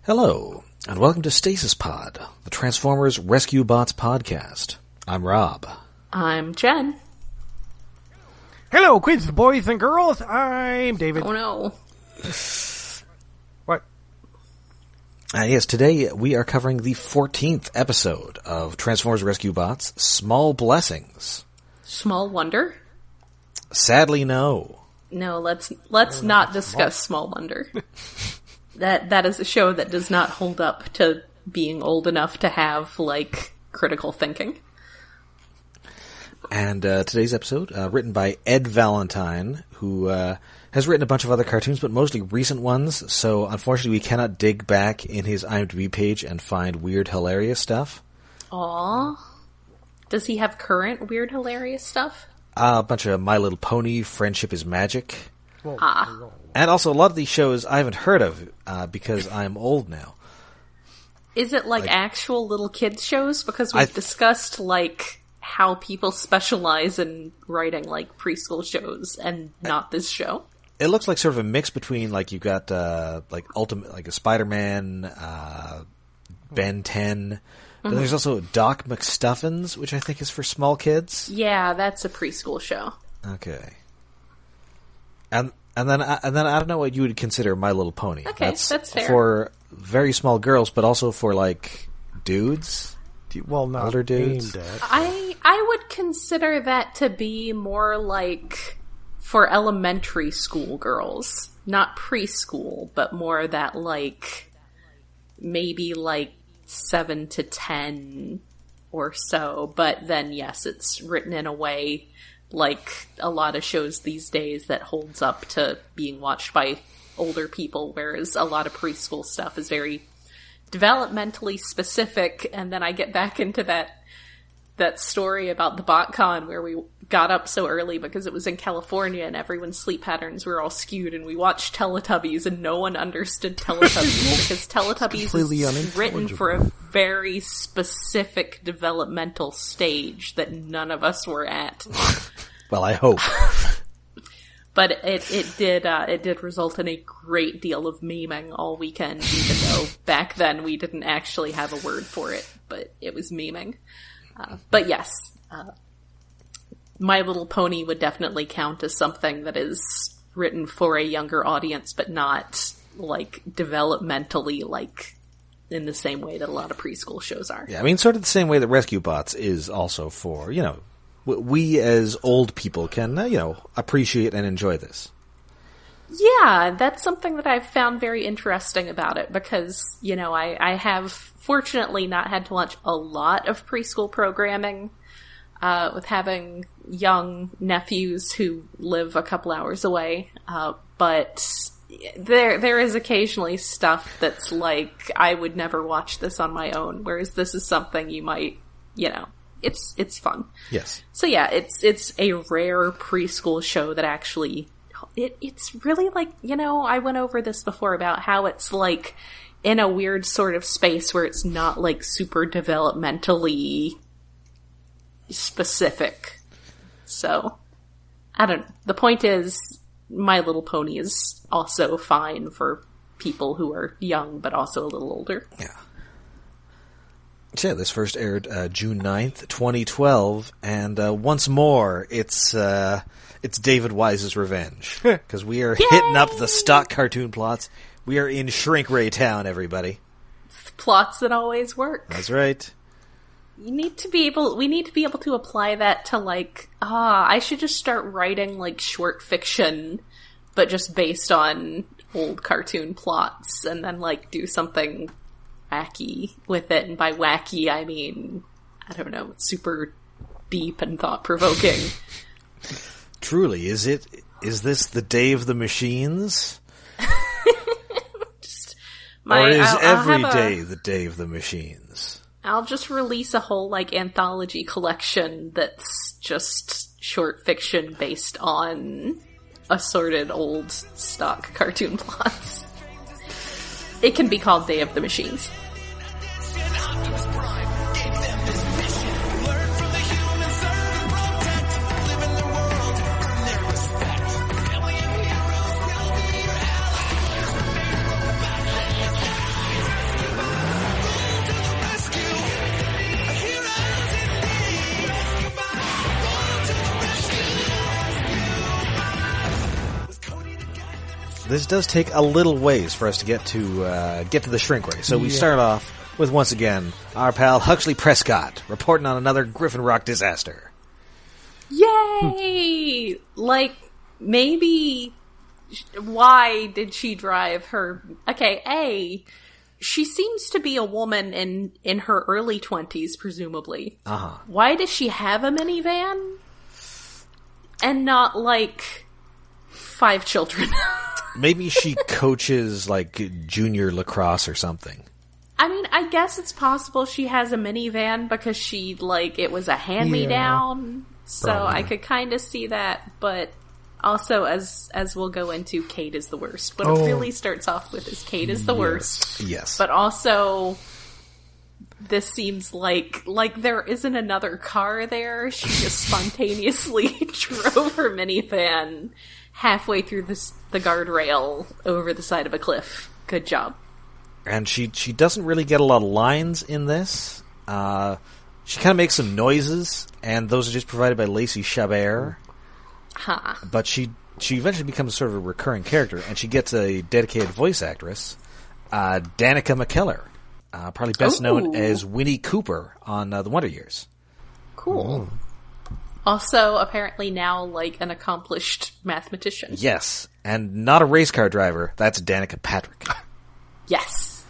Hello, and welcome to Stasis Pod, the Transformers Rescue Bots podcast. I'm Rob. I'm Jen. Hello, kids, boys, and girls. I'm David. Oh, no. What? Yes, today we are covering the 14th episode of Transformers Rescue Bots, Small Blessings. Small Wonder? Sadly, no. No, let's not discuss Small Wonder. That is a show that does not hold up to being old enough to have, critical thinking. And today's episode, written by Ed Valentine, who has written a bunch of other cartoons, but mostly recent ones, so unfortunately we cannot dig back in his IMDb page and find weird, hilarious stuff. Aww. Does he have current weird, hilarious stuff? A bunch of My Little Pony, Friendship is Magic. Whoa. And also a lot of these shows I haven't heard of because I'm old now. Is it actual little kids shows? Because we've discussed how people specialize in writing preschool shows and not this show. It looks like sort of a mix between you've got Ultimate a Spider-Man, Ben 10. But there's also Doc McStuffins, which I think is for small kids. Yeah, that's a preschool show. Okay. And then I don't know what you would consider My Little Pony. Okay, that's fair. For very small girls, but also for dudes. Well, not older dudes. I would consider that to be more for elementary school girls, not preschool, but more that maybe 7 to 10 or so. But then yes, it's written in a way a lot of shows these days that holds up to being watched by older people, whereas a lot of preschool stuff is very developmentally specific. And then I get back into that story about the BotCon where we got up so early because it was in California and everyone's sleep patterns were all skewed, and we watched Teletubbies and no one understood Teletubbies because Teletubbies is written for a very specific developmental stage that none of us were at. Well, I hope. But it did result in a great deal of memeing all weekend, even though back then we didn't actually have a word for it, but it was memeing. But yes, My Little Pony would definitely count as something that is written for a younger audience, but not developmentally in the same way that a lot of preschool shows are. Yeah, I mean, sort of the same way that Rescue Bots is also for, we as old people can, appreciate and enjoy this. Yeah, that's something that I've found very interesting about it because, I have fortunately not had to watch a lot of preschool programming with having young nephews who live a couple hours away. But there is occasionally stuff that's I would never watch this on my own, whereas this is something you might, it's fun. Yes. So yeah, it's a rare preschool show that actually, it's really I went over this before about how it's in a weird sort of space where it's not super developmentally specific. So, I don't know. The point is, My Little Pony is also fine for people who are young, but also a little older. Yeah. So yeah, this first aired June 9th, 2012, and once more, it's David Wise's revenge. Because we are hitting up the stock cartoon plots. We are in Shrink Ray Town, everybody. It's plots that always work. That's right. We need to be able to apply that to I should just start writing short fiction, but just based on old cartoon plots, and then do something wacky with it. And by wacky, I mean, I don't know, super deep and thought-provoking. Truly, is this the day of the machines? Or is every day the day of the machines? I'll just release a whole anthology collection that's just short fiction based on assorted old stock cartoon plots. It can be called Day of the Machines. this does take a little ways for us to get to the shrink ray. So we start off with, once again, our pal Huxley Prescott reporting on another Griffin Rock disaster. Yay! Maybe why did she drive her... Okay, she seems to be a woman in her early 20s, presumably. Uh-huh. Why does she have a minivan? And not, 5 children. Maybe she coaches, junior lacrosse or something. I mean, I guess it's possible she has a minivan because she, it was a hand-me-down. So probably. I could kind of see that, but also, as we'll go into, Kate is the worst. What it really starts off with is Kate is the worst. Yes. But also, this seems like there isn't another car there. She just spontaneously drove her minivan halfway through the guardrail over the side of a cliff. Good job. And she doesn't really get a lot of lines in this. She kind of makes some noises, and those are just provided by Lacey Chabert. Huh. But she eventually becomes sort of a recurring character, and she gets a dedicated voice actress, Danica McKellar, probably best known as Winnie Cooper on The Wonder Years. Cool. Also, apparently now, an accomplished mathematician. Yes, and not a race car driver. That's Danica Patrick. Yes.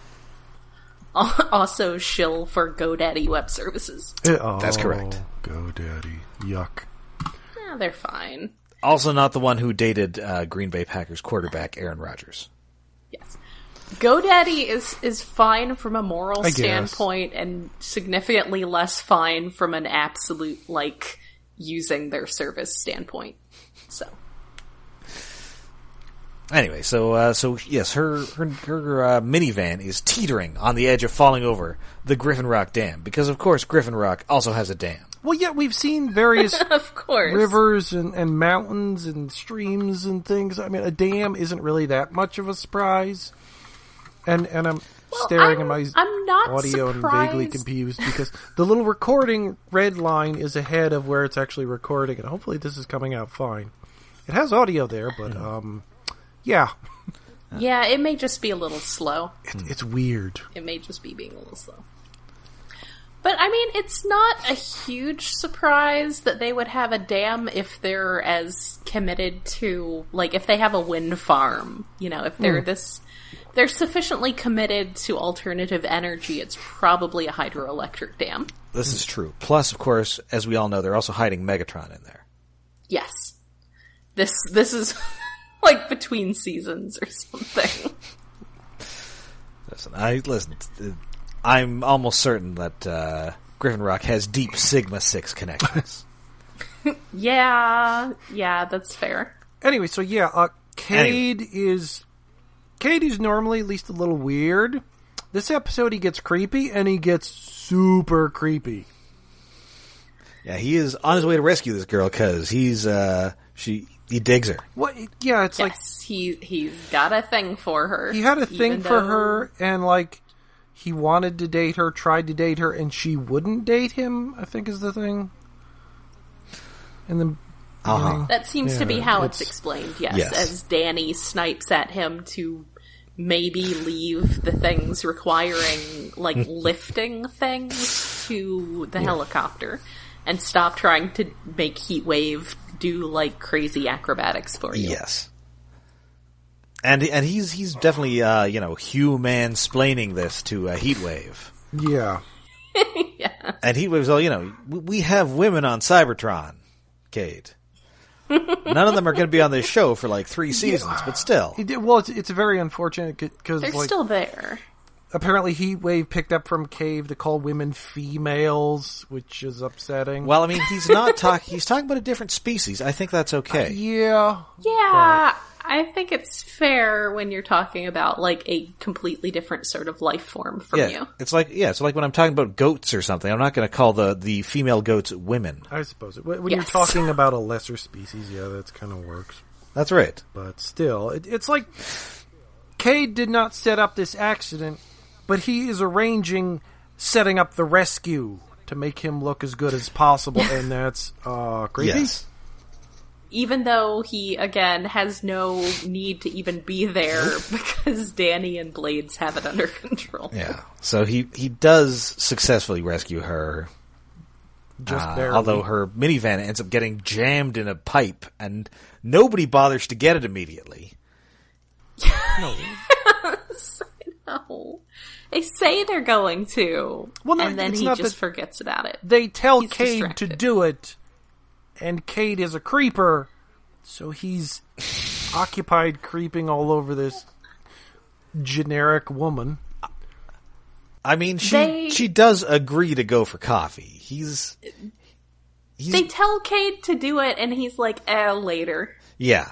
Also shill for GoDaddy Web Services. That's correct. GoDaddy. Yuck. Yeah, they're fine. Also not the one who dated Green Bay Packers quarterback Aaron Rodgers. Yes. GoDaddy is fine from a moral I guess. standpoint and significantly less fine from an absolute, using their service standpoint. So. Anyway, so yes, her minivan is teetering on the edge of falling over the Griffin Rock Dam, because of course Griffin Rock also has a dam. Well, yeah, we've seen various Of course. rivers and mountains and streams and things. I mean, a dam isn't really that much of a surprise. And I'm staring at my I'm not audio surprised. and vaguely confused because the little recording red line is ahead of where it's actually recording, and hopefully this is coming out fine. It has audio there, but yeah. Yeah, it may just be a little slow. It's weird. It may just be being a little slow. But, I mean, it's not a huge surprise that they would have a dam if they're as committed to, if they have a wind farm. If they're they're sufficiently committed to alternative energy, it's probably a hydroelectric dam. This is true. Plus, of course, as we all know, they're also hiding Megatron in there. Yes. This is... between seasons or something. Listen, I'm almost certain that Griffin Rock has deep Sigma 6 connections. Yeah, that's fair. Anyway, so yeah, Cade is normally at least a little weird. This episode he gets creepy, and he gets super creepy. Yeah, he is on his way to rescue this girl because he digs her. What? Yeah, it's he's got a thing for her. He had a thing for her, and he wanted to date her, tried to date her, and she wouldn't date him, I think is the thing. And then that seems to be how it's explained. Yes, as Danny snipes at him to maybe leave the things requiring lifting things to the helicopter and stop trying to make Heatwave do crazy acrobatics for you. Yes. And he's definitely human-splaining this to Heatwave. Yeah. Yeah. And Heatwave's all, we have women on Cybertron, Cade. None of them are going to be on this show for 3 seasons, but still. Well, it's very unfortunate because they're still there. Apparently Heatwave picked up from Cave to call women females, which is upsetting. Well, I mean, he's not talking. He's talking about a different species. I think that's okay. Yeah. Yeah. I think it's fair when you're talking about a completely different sort of life form from you. It's like when I'm talking about goats or something, I'm not going to call the female goats women. I suppose when you're talking about a lesser species, that kind of works. That's right. But still, it's like Cade did not set up this accident, but he is arranging setting up the rescue to make him look as good as possible, and that's creepy. Yes. even though he, again, has no need to even be there because Danny and Blades have it under control. Yeah. So he does successfully rescue her. Just barely. Although her minivan ends up getting jammed in a pipe, and nobody bothers to get it immediately. No. Yes, I know. They say they're going to, Well, no, and then it's he not just that- forgets about it. They tell He's Cade to distracted. do it, and Cade is a creeper, so he's occupied creeping all over this generic woman. I mean, she does agree to go for coffee. He's They tell Cade to do it, and he's like, later. yeah.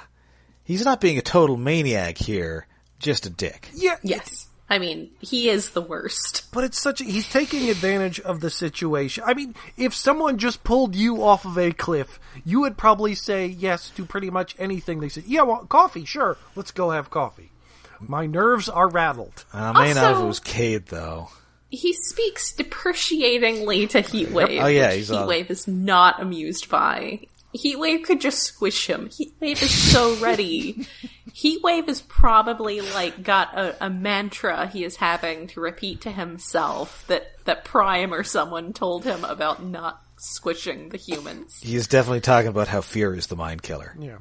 He's not being a total maniac here, just a dick. Yeah, Yes. I mean, he is the worst. but it's he's taking advantage of the situation. I mean, if someone just pulled you off of a cliff, you would probably say yes to pretty much anything they said. Yeah, well, coffee, sure. Let's go have coffee. My nerves are rattled. I may not if Also- it was Cade, though. He speaks depreciatingly to Heatwave, Oh, yeah, which he's all- Heatwave is not amused by. Heatwave could just squish him. Heatwave is so ready. Heatwave is probably got a mantra he is having to repeat to himself that Prime or someone told him about not squishing the humans. He's definitely talking about how fear is the mind killer. Yeah.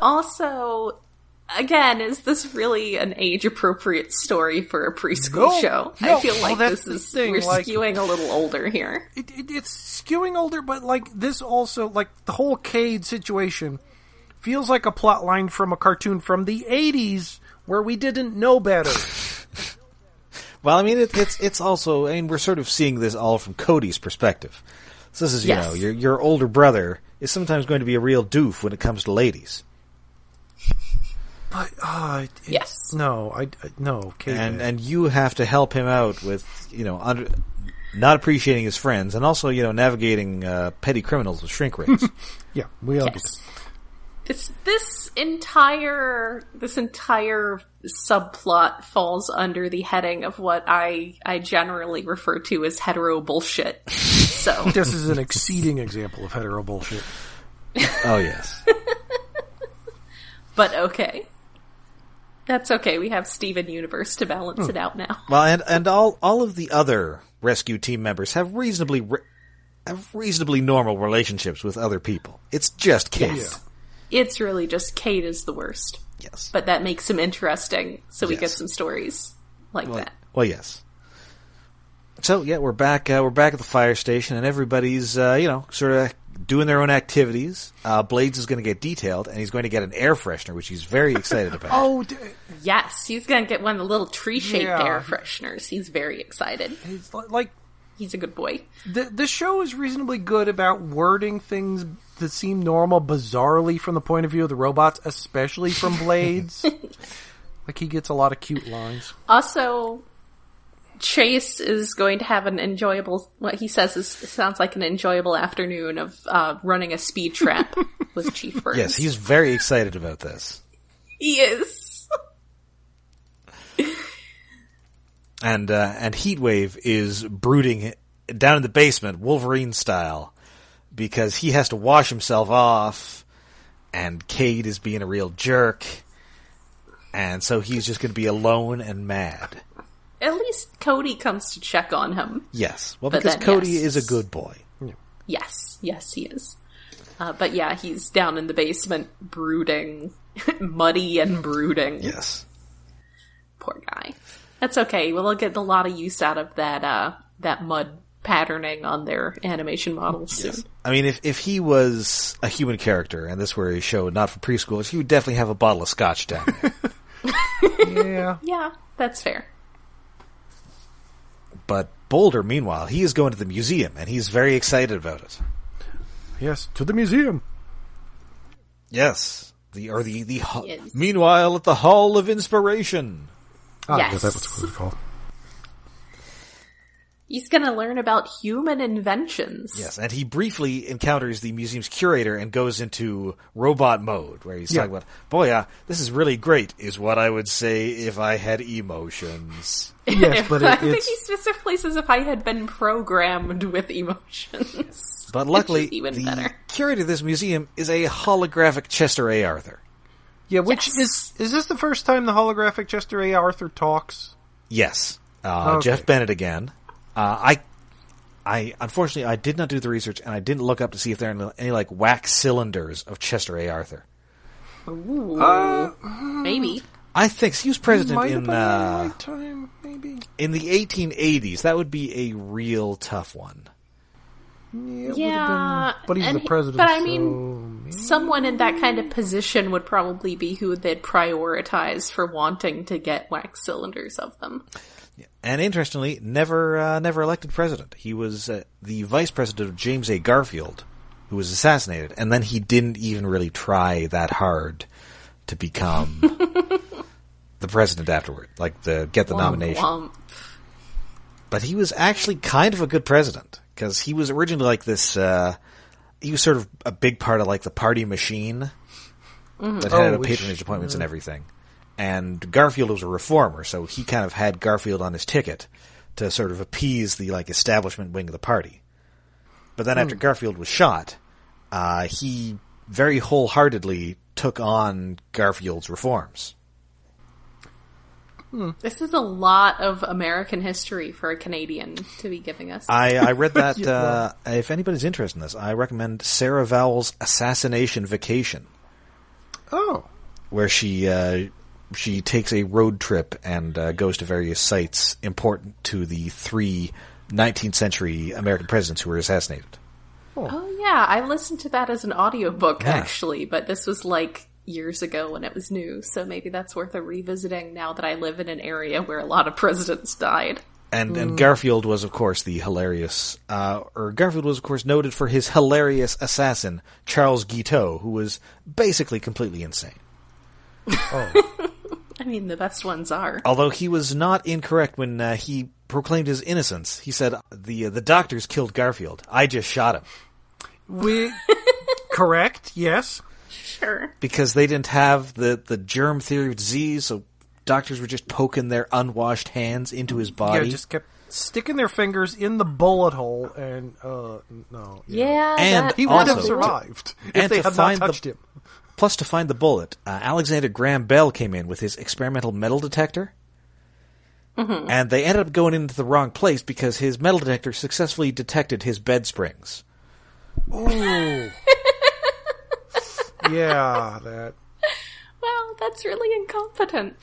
Also, again, is this really an age-appropriate story for a preschool No, show? no. I feel like Well, this that's is the thing, we're like- skewing a little older here. It's skewing older, but this also, the whole Cade situation feels like a plot line from a cartoon from the 80s where we didn't know better. Well, I mean, it's also, I mean, we're sort of seeing this all from Cody's perspective. So this is, you Yes. know, your older brother is sometimes going to be a real doof when it comes to ladies. But, Yes. No, no, Cade. And you have to help him out with, you know, not appreciating his friends, and also, you know, navigating petty criminals with shrink rays. yeah, we all get Yes. This entire subplot falls under the heading of what I generally refer to as hetero bullshit. So it. This is an exceeding example of hetero bullshit. Oh, yes. but okay. That's okay. We have Steven Universe to balance it out now. Well, and all of the other rescue team members have reasonably normal relationships with other people. It's just Cade. Yes. It's really just Cade is the worst. Yes. But that makes him interesting, so we Yes. get some stories like that. Well, yes. So yeah, we're back. We're back at the fire station, and everybody's you know, sort of doing their own activities. Blades is going to get detailed, and he's going to get an air freshener, which he's very excited about. Oh, Yes, he's gonna get one of the little tree-shaped Yeah. air fresheners. He's very excited. it's like He's a good boy. the show is reasonably good about wording things that seem normal bizarrely from the point of view of the robots, especially from Blades. Like, he gets a lot of cute lines. Also, Chase is going to have an enjoyable, what he says sounds like an enjoyable afternoon of running a speed trap with Chief Burns. Yes, he's very excited about this. He is. And Heatwave is brooding down in the basement, Wolverine style, because he has to wash himself off, and Cade is being a real jerk, and so he's just going to be alone and mad. At least Cody comes to check on him. Yes, well, But because then, Cody yes. is a good boy. Yes, he is. But yeah, he's down in the basement brooding, muddy and brooding. Yes. Poor guy. That's okay. We'll get a lot of use out of that mud patterning on their animation models soon. Yes. I mean, if he was a human character, and this were a show not for preschoolers, he would definitely have a bottle of scotch down there. Yeah. Yeah, that's fair. But Boulder, meanwhile, he is going to the museum, and he's very excited about it. Yes, to the museum. Yes. Yes. Meanwhile, at the Hall of Inspiration. Ah, Yes. yeah, that's what it's called. He's going to learn about human inventions. Yes, and he briefly encounters the museum's curator and goes into robot mode, where he's talking about, boy, this is really great, is what I would say if I had emotions. Yes, but I think he specifically says if I had been programmed with emotions. But luckily, even the better. curator of this museum is a holographic Chester A. Arthur. Yeah, which is this the first time the holographic Chester A. Arthur talks? Yes. Okay. Jeff Bennett again. I unfortunately I did not do the research, and I didn't look up to see if there are any like wax cylinders of Chester A. Arthur. Ooh, maybe. I think he was president Might have in been a lifetime, maybe. in the 1880s. That would be a real tough one. Yeah, but he's the president. But I mean, someone in that kind of position would probably be who they'd prioritize for wanting to get wax cylinders of them. And interestingly, never elected president. He was the vice president of James A. Garfield, who was assassinated, and then he didn't even really try that hard to become the president afterward, like get the nomination. Womp. But he was actually kind of a good president, because he was originally like this. He was sort of a big part of like the party machine that had patronage appointments and everything. And Garfield was a reformer, so he kind of had Garfield on his ticket to sort of appease the like establishment wing of the party. But then after Garfield was shot, he very wholeheartedly took on Garfield's reforms. This is a lot of American history for a Canadian to be giving us. I read that, if anybody's interested in this, I recommend Sarah Vowell's Assassination Vacation. Oh. Where she takes a road trip and goes to various sites important to the 3 19th century American presidents who were assassinated. Oh yeah, I listened to that as an audiobook actually, but this was like years ago when it was new, so maybe that's worth a revisiting now that I live in an area where a lot of presidents died. And Garfield was, of course, the hilarious, Garfield was, of course, noted for his hilarious assassin, Charles Guiteau, who was basically completely insane. Oh. I mean, the best ones are. Although he was not incorrect when he proclaimed his innocence. He said, the doctors killed Garfield. I just shot him. Correct, yes. Sure. Because they didn't have the germ theory of disease, so doctors were just poking their unwashed hands into his body. Yeah, just kept sticking their fingers in the bullet hole, and, no. Yeah, and he would have survived if they had not touched him. Plus, to find the bullet, Alexander Graham Bell came in with his experimental metal detector. Mm-hmm. And they ended up going into the wrong place because his metal detector successfully detected his bed springs. Oh. Yeah, that. Well, that's really incompetent.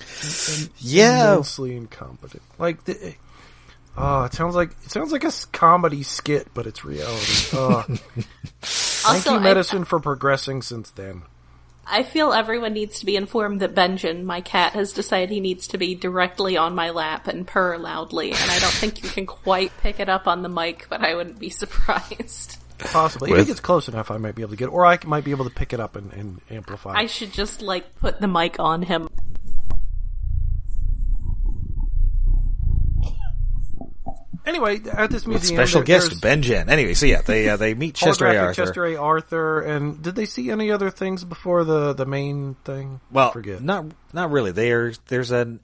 Immensely incompetent. Like, it sounds like a comedy skit, but it's reality. Thank you, medicine, for progressing since then. I feel everyone needs to be informed that Benjamin, my cat, has decided he needs to be directly on my lap and purr loudly, and I don't think you can quite pick it up on the mic, but I wouldn't be surprised. Possibly. If it gets close enough, I might be able to get it, or I might be able to pick it up and amplify it. I should just, put the mic on him. Anyway, at this museum, special guest Benjen. Anyway, so yeah, they meet Chester A. Arthur. Chester A. Arthur, and did they see any other things before the main thing? Well, I forget. Not really. There's an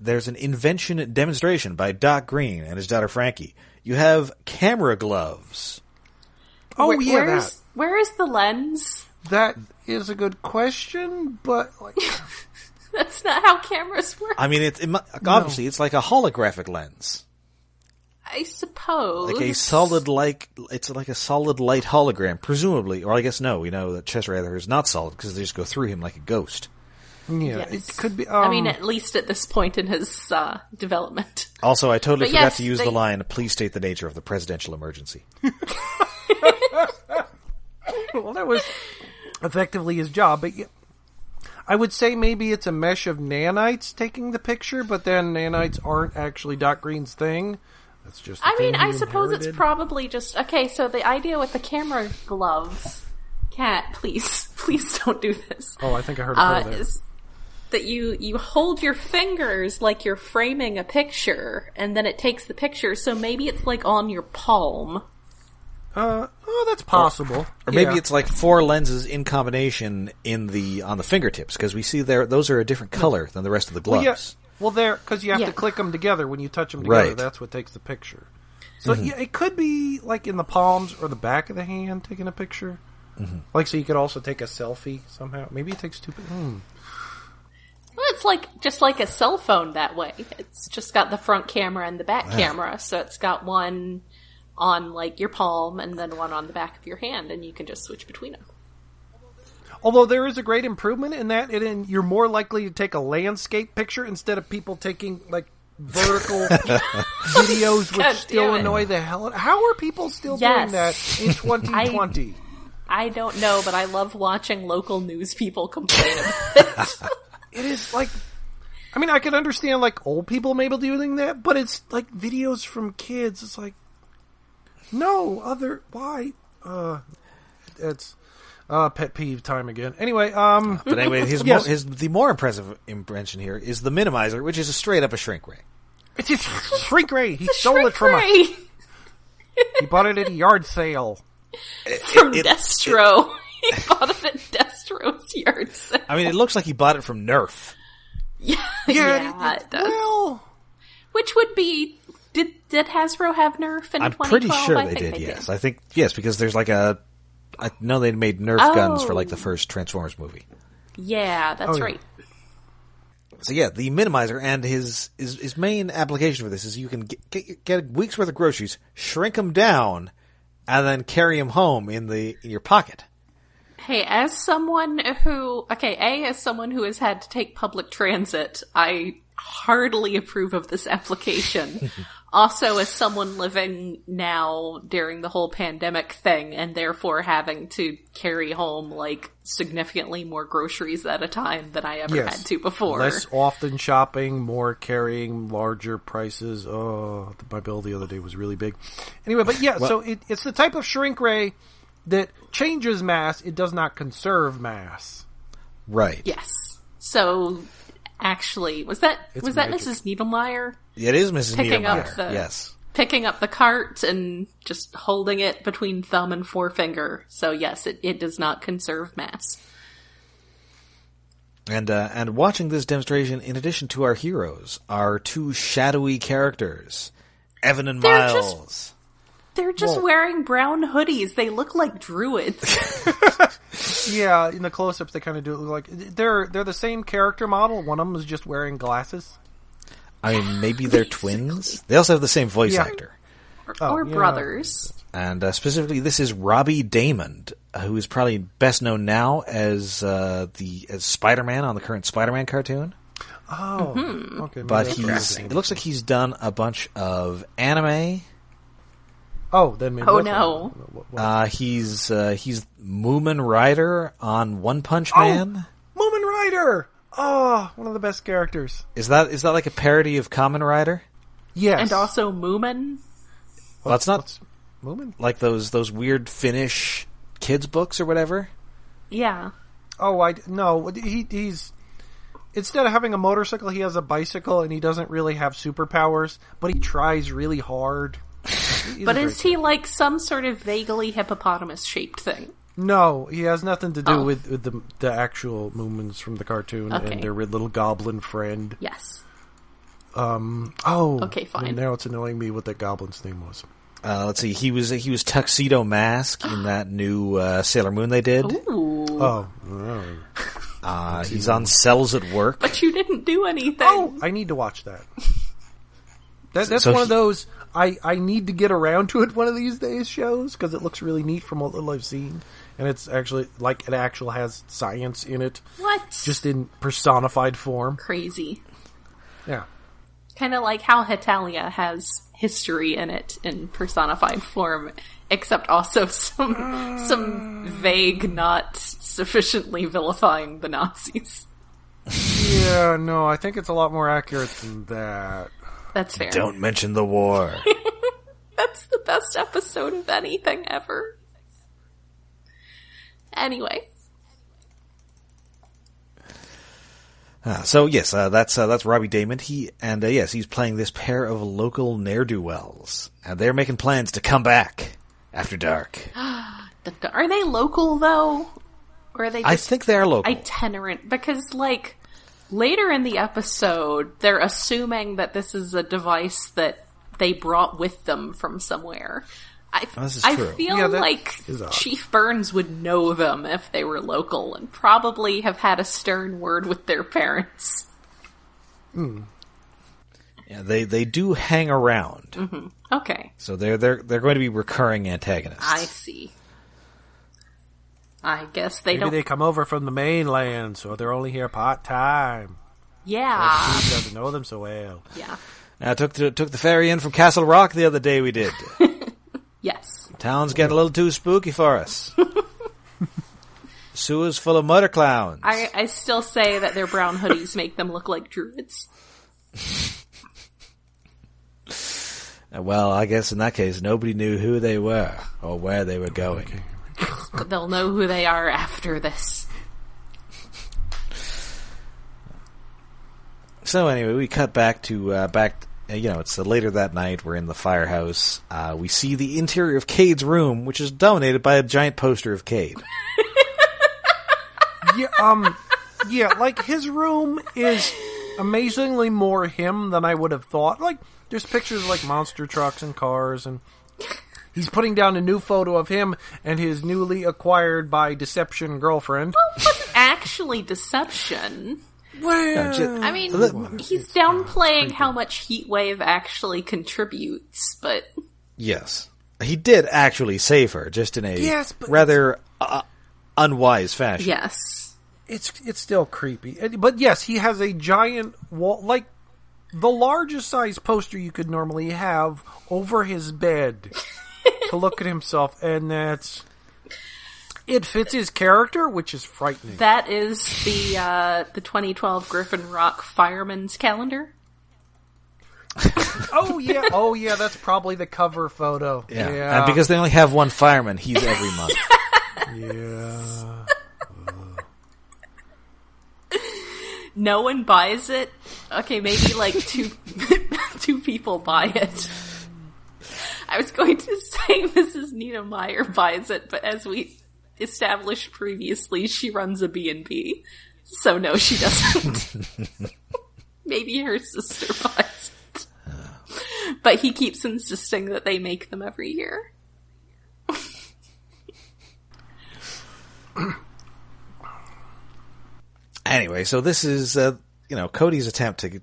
invention demonstration by Doc Green and his daughter Frankie. You have camera gloves. Oh, where is the lens? That is a good question, but that's not how cameras work. I mean, obviously it's like a holographic lens. I suppose. It's like a solid light hologram, presumably. Or I guess no, we know that Chester Arthur is not solid because they just go through him like a ghost. Yeah, yes. It could be. I mean, at least at this point in his development. Also, I totally forgot to use the line, please state the nature of the presidential emergency. Well, that was effectively his job, but I would say maybe it's a mesh of nanites taking the picture, but then nanites aren't actually Doc Green's thing. That's just I suppose it's probably just... Okay, so the idea with the camera gloves... Cat, please don't do this. Oh, I think I heard it. that you hold your fingers like you're framing a picture, and then it takes the picture, so maybe it's like on your palm. That's possible. Or maybe it's like 4 lenses in combination on the fingertips, because we see those are a different color than the rest of the gloves. Well, because you have to click them together. When you touch them together, Right. that's what takes the picture. So it could be like in the palms or the back of the hand taking a picture. Like, so you could also take a selfie somehow. Maybe it takes 2 pictures. Well, it's just like a cell phone that way. It's just got the front camera and the back camera, so it's got one on like your palm and then one on the back of your hand, and you can just switch between them. Although there is a great improvement in that, and you're more likely to take a landscape picture instead of people taking like vertical videos, which still annoy the hell out. How are people still doing that in 2020? I don't know, but I love watching local news people complain about it. It is like, I mean, I can understand like old people maybe doing that, but it's like videos from kids. It's like, why? It's pet peeve time again. Anyway, But anyway, the more impressive invention here is the minimizer, which is straight up a shrink ray. It's a shrink ray. He stole it from us. He bought it at a yard sale. From Destro. He bought it at Destro's yard sale. I mean, it looks like he bought it from Nerf. Yeah, it does. Well, which would be... Did Hasbro have Nerf in 2012? I'm pretty sure I they think did, they yes. I think, yes, because there's like I know they made Nerf guns for like the first Transformers movie. Yeah, that's right. So yeah, the minimizer and his main application for this is you can get a week's worth of groceries, shrink them down, and then carry them home in your pocket. Hey, as someone who has had to take public transit, I heartily approve of this application. Also, as someone living now during the whole pandemic thing, and therefore having to carry home like significantly more groceries at a time than I ever had to before. Less often shopping, more carrying, larger prices. Oh, my bill the other day was really big. Anyway, but so it's the type of shrink ray that changes mass. It does not conserve mass. Right. Yes. So, actually, was that Mrs. Needlemeyer? It is Mrs. Needlemeyer. Yes. Picking up the cart and just holding it between thumb and forefinger. So yes, it does not conserve mass. And watching this demonstration, in addition to our heroes, are 2 shadowy characters, Evan and Miles. They're just wearing brown hoodies. They look like druids. Yeah, in the close-ups they kind of do it look like they're the same character model. One of them is just wearing glasses. I mean, maybe they're twins. They also have the same voice actor. Or brothers. And specifically, this is Robbie Damon, who is probably best known now as Spider-Man on the current Spider-Man cartoon. Oh, okay. But it looks like he's done a bunch of anime. Oh, then maybe. Oh no. He's Moomin Rider on One Punch Man. Moomin Rider. Oh, one of the best characters. Is that like a parody of Kamen Rider? Yes. And also Moomin? Well, it's not Moomin? Like those weird Finnish kids books or whatever? Yeah. Oh, no. He's instead of having a motorcycle, he has a bicycle, and he doesn't really have superpowers, but he tries really hard. But is he like some sort of vaguely hippopotamus-shaped thing? No, he has nothing to do with the actual Moomins from the cartoon and their little goblin friend. Yes. Okay, fine. Now it's annoying me what that goblin's name was. Let's see. He was Tuxedo Mask in that new Sailor Moon they did. Ooh. Oh. He's on Cells at Work. But you didn't do anything. Oh, I need to watch that. That's one of those I need to get around to it one of these days shows because it looks really neat from what little I've seen. And it's actually, like, it actually has science in it. What? Just in personified form. Crazy. Yeah. Kind of like how Hetalia has history in it in personified form, except also some vague, not sufficiently vilifying the Nazis. Yeah, no, I think it's a lot more accurate than that. That's fair. Don't mention the war. That's the best episode of anything ever. Anyway. So yes, that's Robbie Damon. He's playing this pair of local ne'er-do-wells, and they're making plans to come back after dark. Are they local though, or are they? I think they are local, itinerant. Because like later in the episode, they're assuming that this is a device that they brought with them from somewhere. I feel like Chief Burns would know them if they were local and probably have had a stern word with their parents. Yeah, they do hang around. Mm-hmm. Okay. So they're going to be recurring antagonists. I see. I guess Maybe they come over from the mainland, so they're only here part-time. Yeah. Chief doesn't know them so well. Yeah. I took the ferry in from Castle Rock the other day, we did. Yes. Town's getting a little too spooky for us. Sewer's full of murder clowns. I still say that their brown hoodies make them look like druids. Well, I guess in that case, nobody knew who they were or where they were going. But they'll know who they are after this. So anyway, we cut back to it's later that night. We're in the firehouse. We see the interior of Cade's room, which is dominated by a giant poster of Cade. Like his room is amazingly more him than I would have thought. Like there's pictures of, like monster trucks and cars, and he's putting down a new photo of him and his newly acquired by deception girlfriend. Well, it wasn't actually deception. Well, I mean, he's downplaying how much Heatwave actually contributes, but... Yes. He did actually save her, just in a rather unwise fashion. Yes. It's still creepy. But yes, he has a giant wall, like the largest size poster you could normally have over his bed to look at himself, and it fits his character, which is frightening. That is the 2012 Griffin Rock fireman's calendar. Oh yeah, that's probably the cover photo. Yeah. And because they only have one fireman, he's every month. Yeah. No one buys it. Okay, maybe like two people buy it. I was going to say Mrs. Nina Meyer buys it, but as we established previously, she runs a B&B. So no, she doesn't. Maybe her sister buys it. But he keeps insisting that they make them every year. Anyway, so this is Cody's attempt to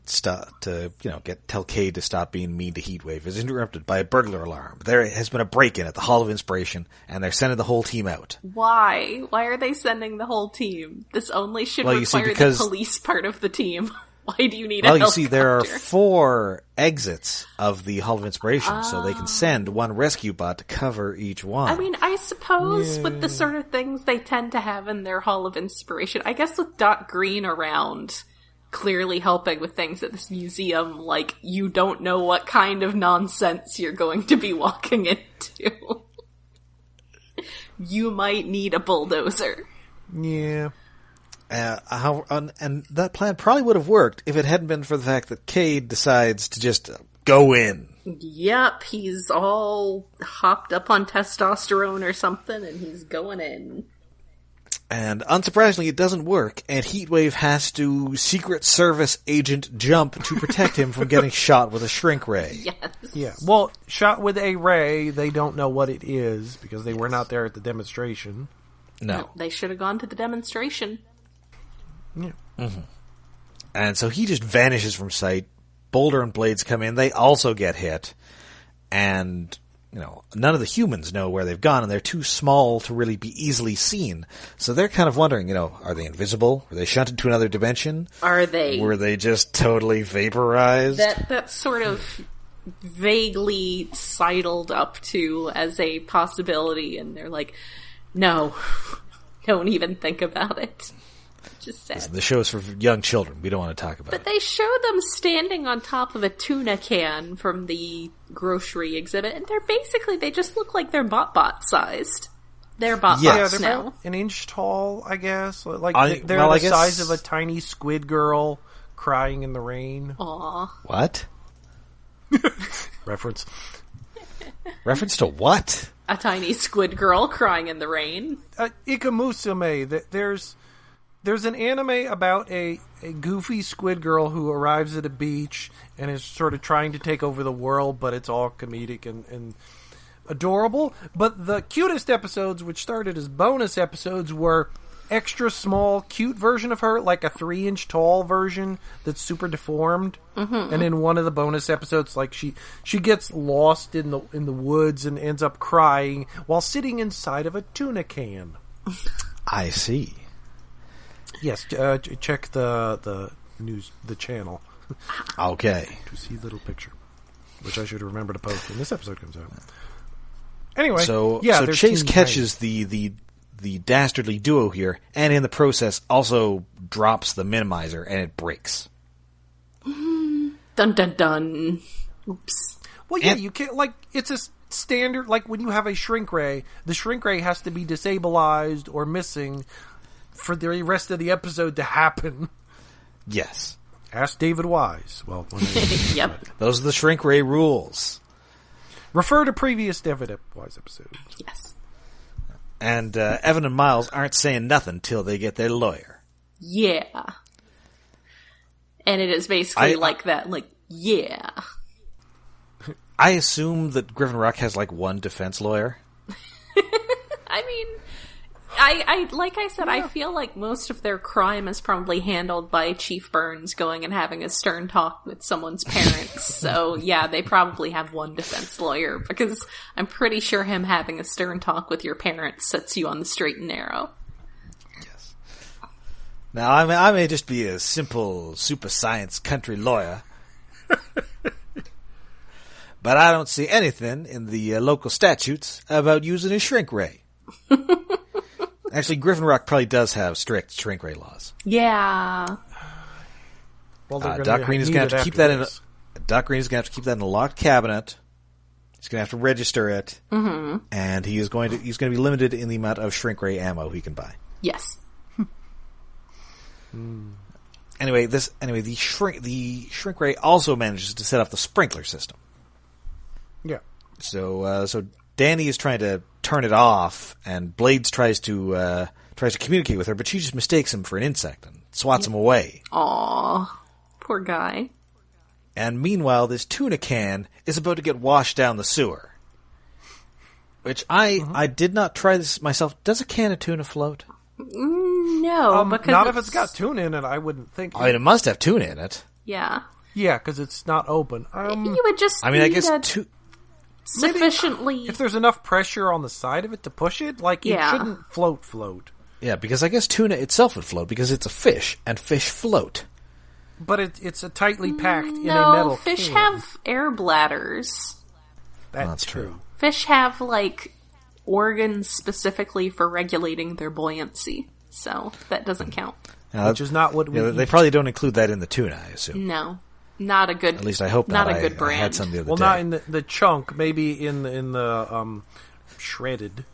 tell Cade to stop being mean to Heatwave is interrupted by a burglar alarm. There has been a break-in at the Hall of Inspiration, and they're sending the whole team out. Why? Why are they sending the whole team? This only should require the police part of the team. Why do you need a helicopter? Well, you see, there are 4 exits of the Hall of Inspiration, so they can send one rescue bot to cover each one. I mean, I suppose with the sort of things they tend to have in their Hall of Inspiration, I guess with Doc Green around, clearly helping with things at this museum, like, you don't know what kind of nonsense you're going to be walking into. You might need a bulldozer. Yeah. And that plan probably would have worked if it hadn't been for the fact that Cade decides to just go in. Yep, he's all hopped up on testosterone or something, and he's going in. And unsurprisingly, it doesn't work, and Heatwave has to Secret Service agent jump to protect him from getting shot with a shrink ray. Yes. Yeah, well, shot with a ray, they don't know what it is, because they were not there at the demonstration. No. They should have gone to the demonstration. Yeah. Mm-hmm. And so he just vanishes from sight. Boulder and Blades come in. They also get hit. And, none of the humans know where they've gone, and they're too small to really be easily seen. So they're kind of wondering, are they invisible? Were they shunted to another dimension? Were they just totally vaporized? That's sort of vaguely sidled up to as a possibility, and they're like, no, don't even think about it. Just sad. The show's for young children. We don't want to talk about it. But they show them standing on top of a tuna can from the grocery exhibit, and they just look like they're bot-sized. They're bot Yes. Yeah, bots they're now. about an inch tall, I guess. Like they're I the guess- size of a tiny squid girl crying in the rain. Aw. What? Reference. Reference to what? A tiny squid girl crying in the rain. Ikamusume. There's an anime about a goofy squid girl who arrives at a beach and is sort of trying to take over the world, but it's all comedic and adorable. But the cutest episodes, which started as bonus episodes, were extra small, cute version of her, like a 3-inch tall version that's super deformed. Mm-hmm. And in one of the bonus episodes, like she gets lost in the woods and ends up crying while sitting inside of a tuna can. I see. Yes, check the channel Okay. to see little picture, which I should remember to post when this episode comes out. Anyway, So there's Chase Team catches the dastardly duo here, and in the process also drops the minimizer, and it breaks. Dun dun dun. Oops. Well, yeah, And- you can't, like, it's a standard, like, when you have a shrink ray, the shrink ray has to be destabilized or missing for the rest of the episode to happen. Yes. Ask David Wise. Well, Yep. Those are the shrink ray rules. refer to previous David Wise episodes. Yes. And Evan and Miles aren't saying nothing till they get their lawyer. Yeah. And it is basically like that, like, yeah. I assume that Griffin Rock has like one defense lawyer. I mean, I like I said, I feel like most of their crime is probably handled by Chief Burns going and having a stern talk with someone's parents. So, yeah, they probably have one defense lawyer, because I'm pretty sure him having a stern talk with your parents sets you on the straight and narrow. Yes. Now, I may just be a simple super science country lawyer, but I don't see anything in the local statutes about using a shrink ray. Actually, Griffin Rock probably does have strict shrink ray laws. Yeah. Well, they're gonna Doc Green is need going to it have to keep after that in. this. Doc Green is going to have to keep that in a locked cabinet. He's going to have to register it, and he's going to be limited in the amount of shrink ray ammo he can buy. Yes. Anyway, the shrink ray also manages to set off the sprinkler system. Yeah. So Danny is trying to turn it off, and Blades tries to communicate with her, but she just mistakes him for an insect and swats him away. Aw. Poor guy. And meanwhile, this tuna can is about to get washed down the sewer. Which I did not try this myself. Does a can of tuna float? No, because Not if it's got tuna in it, I wouldn't think. I mean, it must have tuna in it. Yeah. Yeah, because it's not open. You would just I mean, I need guess a sufficiently... If there's enough pressure on the side of it to push it, like, Yeah. it shouldn't float. Yeah, because I guess tuna itself would float, because it's a fish, and fish float. But it's a tightly packed in a No, metal fish can. have air bladders. That's true. Fish have, like, organs specifically for regulating their buoyancy. So, that doesn't count. Now, Which is not what we they eat. probably don't include that in the tuna, I assume. No. Not a good... At least I hope not. not. a good I brand. had some the other Well, day. not in the chunk, maybe in the shredded.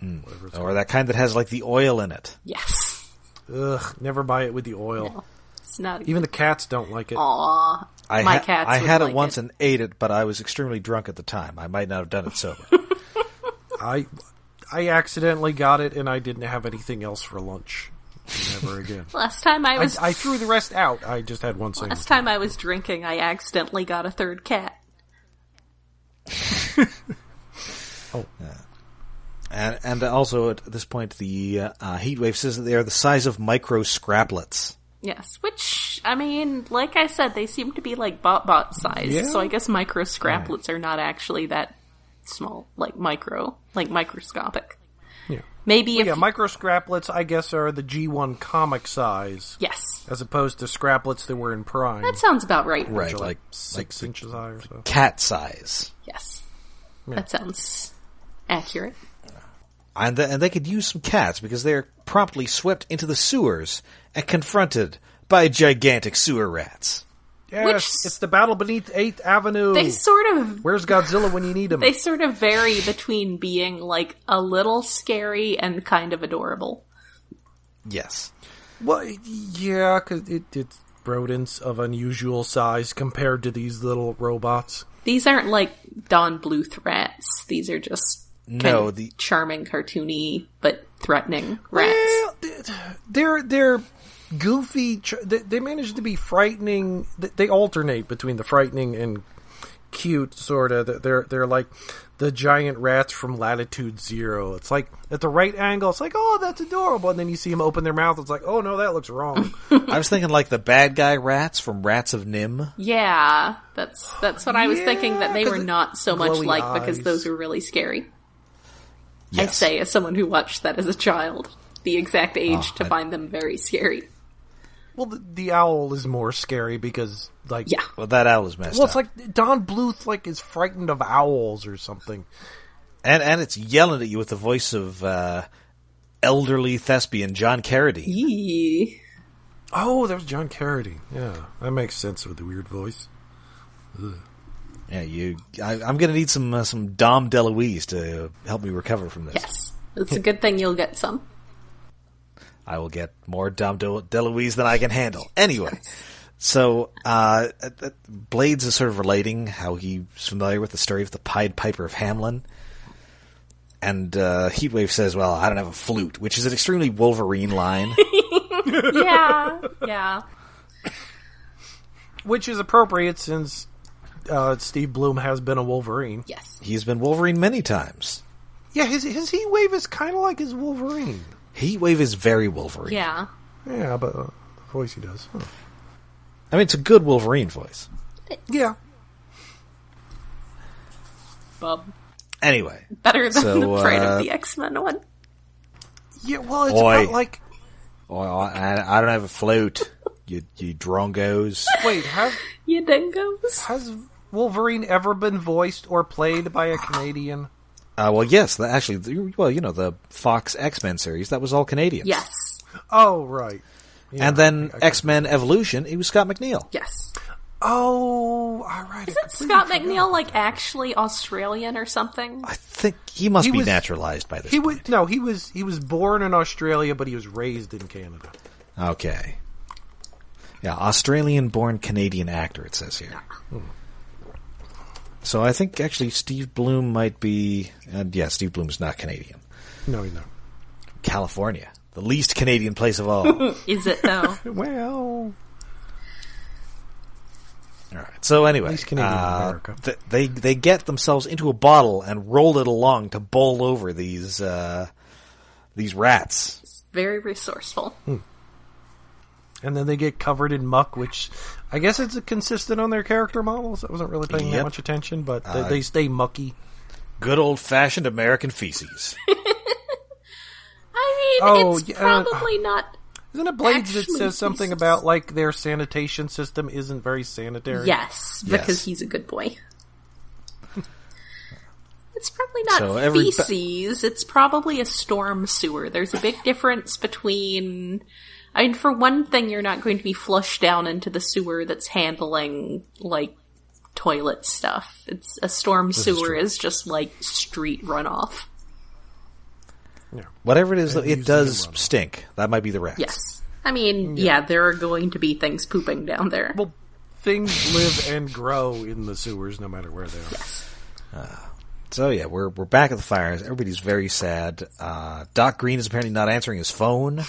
Whatever it's Or that kind that has, like, the oil in it. Yes. called. Ugh, never buy it with the oil. No, it's not... Even the cats don't like it. Aw. I My cats I would had it like once and ate it, but I was extremely drunk at the time. I might not have done it sober. I accidentally got it, and I didn't have anything else for lunch. Never again. Last time I was... I threw the rest out. I just had one sandwich. Last time I was drinking, I accidentally got a third cat. And also, at this point, the Heatwave says that they are the size of micro scraplets. Yes, which, I mean, like I said, they seem to be like bot size, Yeah. so I guess micro scraplets are not actually that small, like microscopic. Yeah. Maybe if... Yeah, micro scraplets, I guess, are the G1 comic size, Yes. as opposed to scraplets that were in Prime. That sounds about right. Right, which are like 6 inches high or so. cat size. Yes. That sounds accurate. And they could use some cats because they are promptly swept into the sewers and confronted by gigantic sewer rats. Yes, it's the battle beneath 8th Avenue. They sort of... Where's Godzilla when you need him? They sort of vary between being, like, a little scary and kind of adorable. Yes. Well, yeah, because it's rodents of unusual size compared to these little robots. These aren't, like, Don Bluth rats. These are just charming, cartoony, but threatening rats. Well, they're goofy. They manage to be frightening. They alternate between the frightening and cute, sort of. They're like the giant rats from Latitude Zero. It's like at the right angle, it's like, oh, that's adorable, and then you see them open their mouth. It's like, oh no, that looks wrong. I was thinking like the bad guy rats from Rats of Nim. Yeah, that's what I was thinking. That they were not so much like eyes. Because those were really scary. Yes. I say, as someone who watched that as a child, the exact age to find them very scary. Well, the owl is more scary because, like... Yeah. Well, that owl is messed up. Well, it's like Don Bluth, like, is frightened of owls or something. And it's yelling at you with the voice of elderly thespian John Carradine. Yee. Oh, that was John Carradine. Yeah, that makes sense with the weird voice. Ugh. Yeah, I'm going to need some Dom DeLuise to help me recover from this. Yes. It's a good thing you'll get some. I will get more Dom DeLuise than I can handle. Anyway, so Blades is sort of relating how he's familiar with the story of the Pied Piper of Hamelin. And Heatwave says, well, I don't have a flute, which is an extremely Wolverine line. Yeah. Which is appropriate since Steve Bloom has been a Wolverine. Yes. He's been Wolverine many times. Yeah, his Heatwave is kind of like his Wolverine. Heatwave is very Wolverine. Yeah. Yeah, but the voice he does. Huh. I mean, it's a good Wolverine voice. Yeah. Bob. Anyway. Better than the Pride of the X-Men one. Yeah, well, it's about like... I don't have a flute, you drongos. Wait, You dingoes. has Wolverine ever been voiced or played by a Canadian? Well, yes. The Fox X-Men series, that was all Canadians. Yes. Oh, right. Yeah, and then X-Men Evolution, it was Scott McNeil. Yes. Oh, all right. Isn't Scott McNeil, like, actually Australian or something? I think he must be naturalized by this point. He was born in Australia, but he was raised in Canada. Okay. Yeah, Australian-born Canadian actor, it says here. So I think, actually, Steve Bloom might be... Steve Bloom's not Canadian. No, he's not. California. The least Canadian place of all. Is it, though? Well... All right. So anyway, they get themselves into a bottle and roll it along to bowl over these rats. It's very resourceful. And then they get covered in muck, which I guess it's consistent on their character models. I wasn't really paying that much attention, but they stay mucky. Good old-fashioned American feces. It's probably not... Isn't it Blades that says something about, like, their sanitation system isn't very sanitary? Yes, because he's a good boy. It's probably not feces, it's probably a storm sewer. There's a big difference between... I mean, for one thing, you're not going to be flushed down into the sewer that's handling, like, toilet stuff. It's a storm sewer is just, like, street runoff. Yeah. Whatever it is, it does stink. That might be the rats. Yes. I mean, there are going to be things pooping down there. Well, things live and grow in the sewers no matter where they are. Yes. So yeah, we're back at the fires. Everybody's very sad. Doc Green is apparently not answering his phone.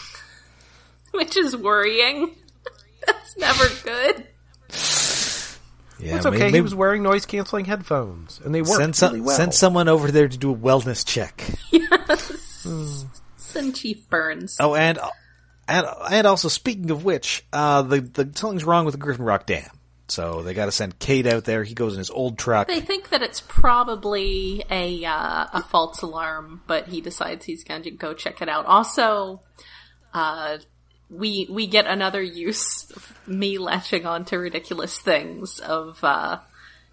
Which is worrying. That's never good. Yeah, it's okay. Maybe he was wearing noise-canceling headphones, and they worked really well. Send someone over there to do a wellness check. Yes. Send Chief Burns. Oh, and also, speaking of which, something's wrong with the Griffin Rock Dam. So they got to send Cade out there. He goes in his old truck. They think that it's probably a false alarm, but he decides he's going to go check it out. Also, we get another use of me latching on to ridiculous things of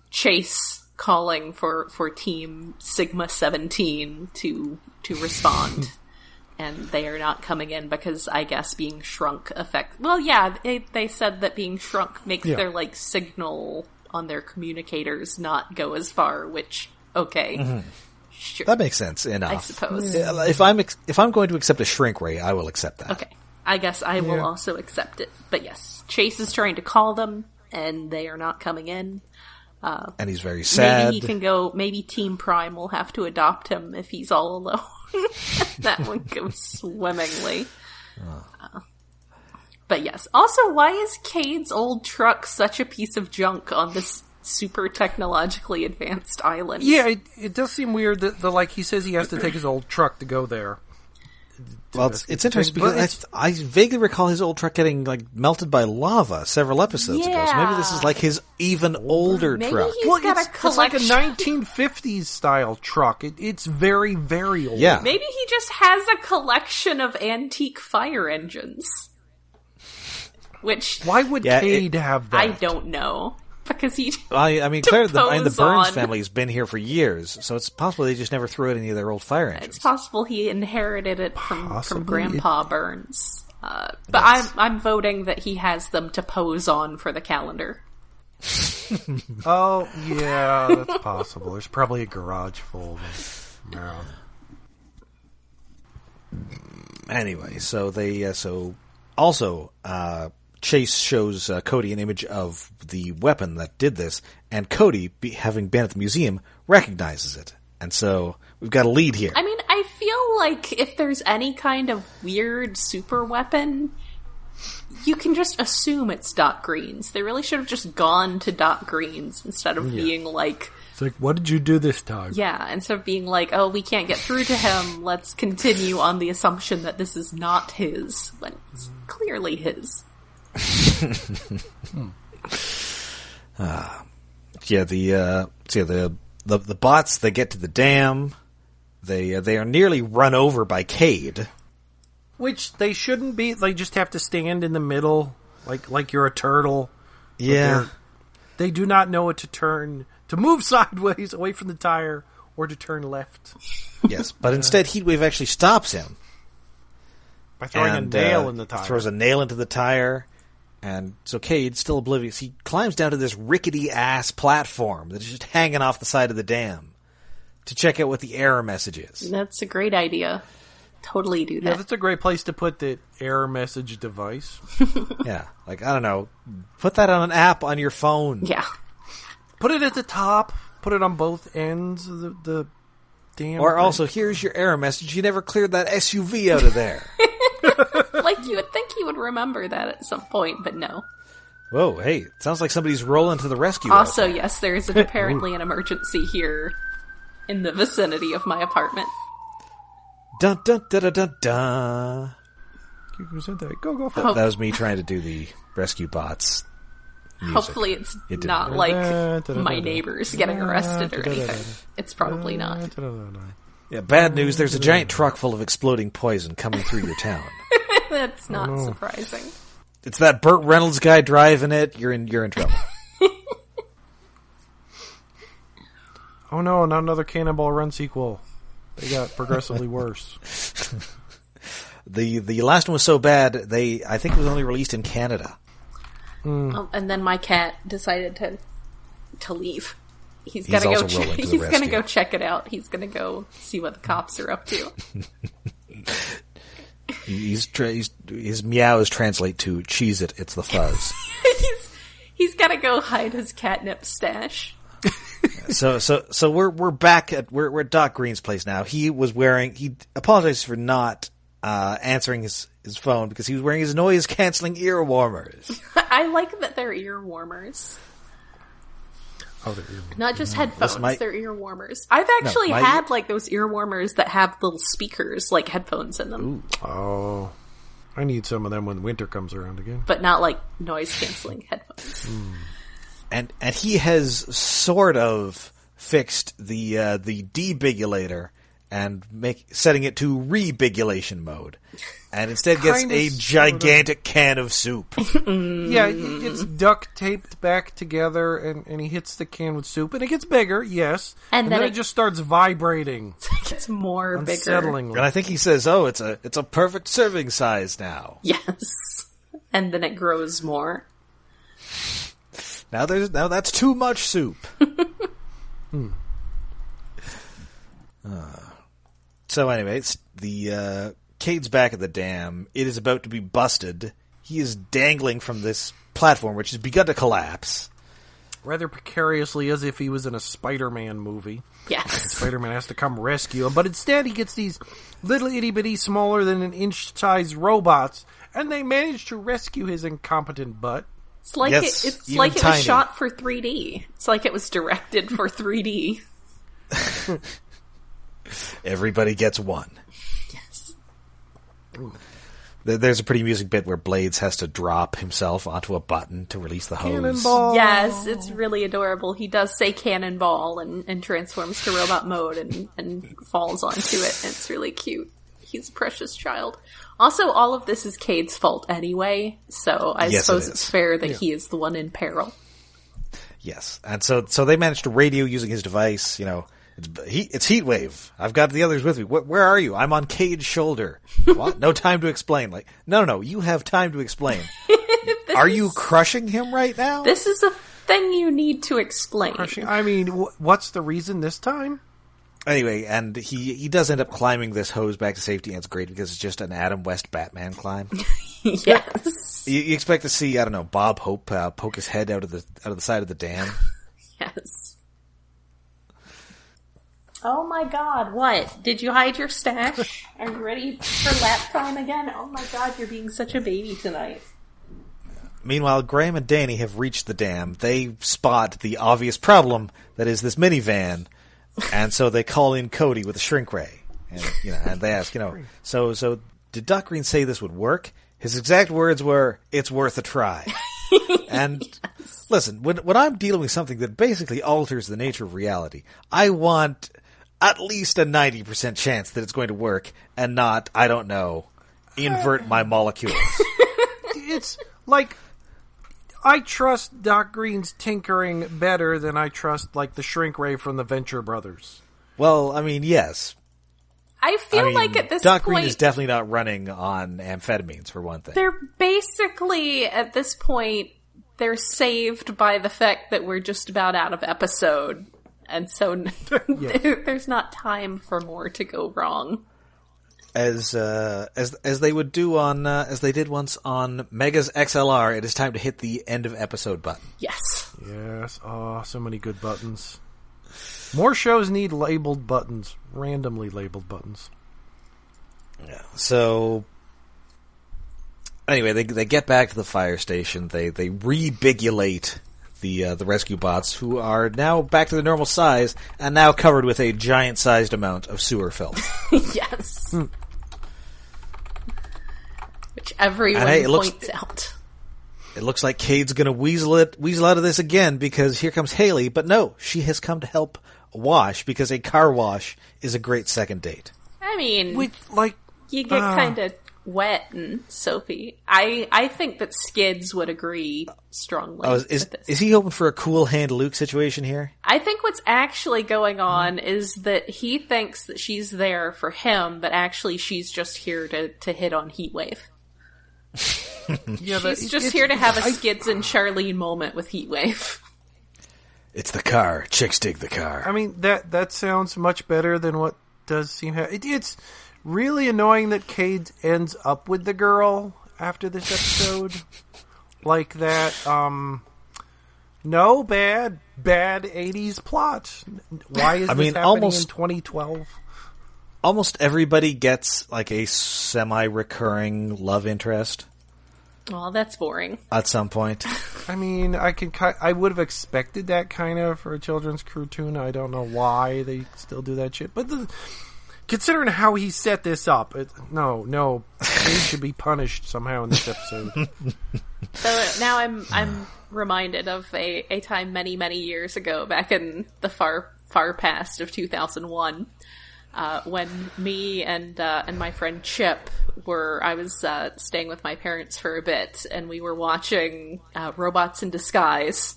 Chase calling for Team Sigma 17 to respond. and they are not coming in because I guess being shrunk well, yeah, they said that being shrunk makes their, like, signal on their communicators not go as far, which, okay. Sure. That makes sense enough. I suppose. If I'm going to accept a shrink ray, I will accept that. Okay. I guess I will also accept it. But yes, Chase is trying to call them, and they are not coming in. And he's very sad. Maybe he can go, maybe Team Prime will have to adopt him if he's all alone. That one goes swimmingly. But yes. Also, why is Cade's old truck such a piece of junk on this super technologically advanced island? Yeah, it does seem weird that like he says he has to take his old truck to go there. Well, it's interesting because I vaguely recall his old truck getting, like, melted by lava several episodes ago. So maybe this is like his even older truck. He's got a it's like a 1950s style truck. It's very, very old. Yeah. Maybe he just has a collection of antique fire engines. Which, why would Cade have that? I don't know. Because he I mean, Claire, the Burns on. family has been here for years, so it's possible they just never threw out any of their old fire engines. It's possible he inherited it from Grandpa Burns. But yes. I'm voting that he has them to pose on for the calendar. Oh, yeah, that's possible. There's probably a garage full of them. Anyway, so they also Chase shows Cody an image of the weapon that did this, and Cody, having been at the museum, recognizes it. And so we've got a lead here. I mean, I feel like if there's any kind of weird super weapon, you can just assume it's Doc Green's. They really should have just gone to Doc Green's instead of being like... It's like, what did you do this time? Yeah, instead of being like, oh, we can't get through to him, let's continue on the assumption that this is not his, when it's clearly his. The bots, they get to the dam. They are nearly run over by Cade, which they shouldn't be. They just have to stand in the middle, like you're a turtle. Yeah, they do not know it to move sideways away from the tire or to turn left. Yes, but instead Heatwave actually stops him by throwing a nail in the tire. Throws a nail into the tire. And so Cade, still oblivious, he climbs down to this rickety-ass platform that's just hanging off the side of the dam to check out what the error message is. That's a great idea. Totally do that. Yeah, that's a great place to put the error message device. Yeah, like, I don't know, put that on an app on your phone. Yeah. Put it at the top, put it on both ends of the dam. Or also, here's your error message, you never cleared that SUV out of there. Like, you would think he would remember that at some point, but no. Whoa, hey, it sounds like somebody's rolling to the rescue. Also, yes, there is apparently an emergency here in the vicinity of my apartment. Dun dun dun dun dun dun. Who said that? Go for it. That was me trying to do the rescue bots music. Hopefully it's not like my neighbors getting arrested or anything. It's probably not. Yeah, bad news, there's a giant truck full of exploding poison coming through your town. That's not surprising. It's that Burt Reynolds guy driving it. You're in trouble. Oh no, not another Cannonball Run sequel. They got progressively worse. The last one was so bad, I think it was only released in Canada. Oh, and then my cat decided to leave. He's gonna go. He's gonna go check it out. He's gonna go see what the cops are up to. His meows translate to "cheese it, it's the fuzz." he's gotta go hide his catnip stash. So we're back at we're at Doc Green's place now. He apologized for not answering his phone because he was wearing his noise canceling ear warmers. I like that they're ear warmers. Oh, they're ear warmers. Not just headphones, they're ear warmers. I've actually had like those ear warmers that have little speakers like headphones in them. Ooh. Oh, I need some of them when winter comes around again. But not like noise canceling headphones. And he has sort of fixed the debigulator and setting it to rebigulation mode, and instead gets Kinda, a gigantic can of soup. Yeah, it's duct taped back together, and he hits the can with soup, and it gets bigger, yes, and then it just starts vibrating. It gets more unsettlingly. And I think he says, "Oh, it's a perfect serving size now." Yes, and then it grows more. Now that's too much soup. So anyway, the Cade's back at the dam. It is about to be busted. He is dangling from this platform, which has begun to collapse. Rather precariously, as if he was in a Spider-Man movie. Yes. Spider-Man has to come rescue him. But instead, he gets these little itty-bitty, smaller than an inch-sized robots, and they manage to rescue his incompetent butt. It's like it was shot for 3D. It's like it was directed for 3D. Everybody gets one. Yes. There's a pretty amusing bit where Blades has to drop himself onto a button to release the hose. Cannonball! Yes, it's really adorable. He does say cannonball and transforms to robot mode and falls onto it. And it's really cute. He's a precious child. Also, all of this is Cade's fault anyway, so I suppose it's fair that he is the one in peril. Yes, and so they managed to radio using his device, it's Heatwave. I've got the others with me. Where are you? I'm on Cade's shoulder. What? No time to explain. Like, no, you have time to explain. Are you crushing him right now? This is a thing you need to explain. Crushing? I mean, what's the reason this time? Anyway, and he does end up climbing this hose back to safety, and it's great because it's just an Adam West Batman climb. Yes. You expect to see, I don't know, Bob Hope poke his head out of the side of the dam. Yes. Oh my god, what? Did you hide your stash? Are you ready for lap time again? Oh my god, you're being such a baby tonight. Meanwhile, Graham and Danny have reached the dam. They spot the obvious problem that is this minivan, and so they call in Cody with a shrink ray. And and they ask, so did Doc Green say this would work? His exact words were, "It's worth a try." And yes. Listen, when I'm dealing with something that basically alters the nature of reality, I want at least a 90% chance that it's going to work and not, I don't know, invert my molecules. It's like, I trust Doc Green's tinkering better than I trust, like, the shrink ray from the Venture Brothers. Well, I mean, yes. I feel like at this Doc point... Green is definitely not running on amphetamines, for one thing. They're basically, at this point, they're saved by the fact that we're just about out of episode. And so there's not time for more to go wrong. As they would do on as they did once on Mega's XLR, it is time to hit the end of episode button. Yes. Yes. Oh, so many good buttons. More shows need labeled buttons, randomly labeled buttons. Yeah. So anyway, they get back to the fire station. They rebigulate the rescue bots, who are now back to their normal size and now covered with a giant-sized amount of sewer filth. Yes. Which everyone points out. It looks like Cade's going to weasel out of this again, because here comes Haley. But no, she has come to help wash, because a car wash is a great second date. I mean, you get kind of wet and soapy. I think that Skids would agree strongly with this. Is he hoping for a cool hand Luke situation here? I think what's actually going on is that he thinks that she's there for him, but actually she's just here to hit on Heatwave. She's just here to have a Skids and Charlene moment with Heatwave. It's the car. Chicks dig the car. I mean, that sounds much better than what does seem... It's really annoying that Cade ends up with the girl after this episode. Like that, no, bad 80s plot. Why is this happening in 2012? Almost everybody gets like a semi-recurring love interest. Oh, that's boring. At some point. I mean, I would have expected that kind of for a children's cartoon. I don't know why they still do that shit, but considering how he set this up, no, he should be punished somehow in this episode. So now I'm reminded of a time many, many years ago, back in the far past of 2001, when me and my friend Chip I was staying with my parents for a bit, and we were watching Robots in Disguise,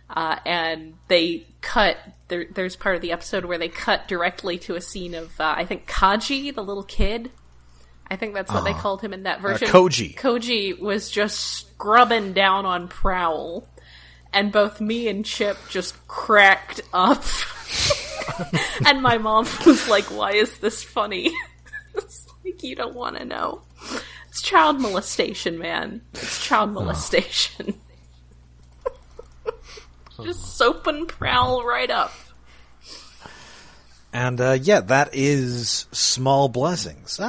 and they cut. There's part of the episode where they cut directly to a scene of I think Kaji, the little kid. I think that's what they called him in that version. Koji. Koji was just scrubbing down on Prowl, and both me and Chip just cracked up. And my mom was like, "Why is this funny?" It's like, you don't want to know. It's child molestation, man. It's child molestation. Just soaping Prowl right up. And that is Small Blessings.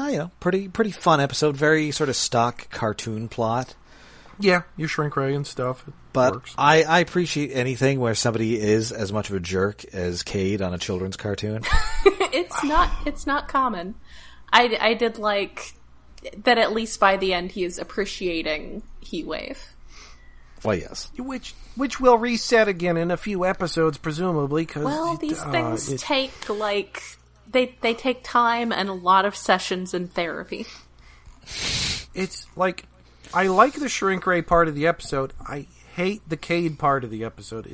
Pretty fun episode. Very sort of stock cartoon plot. Yeah, your shrink ray and stuff. But works. I appreciate anything where somebody is as much of a jerk as Cade on a children's cartoon. It's not common. I did like that. At least by the end, he is appreciating Heatwave. Well, yes. Which will reset again in a few episodes, presumably. Cause these things take they take time and a lot of sessions in therapy. It's like, I like the shrink ray part of the episode. I hate the Cade part of the episode.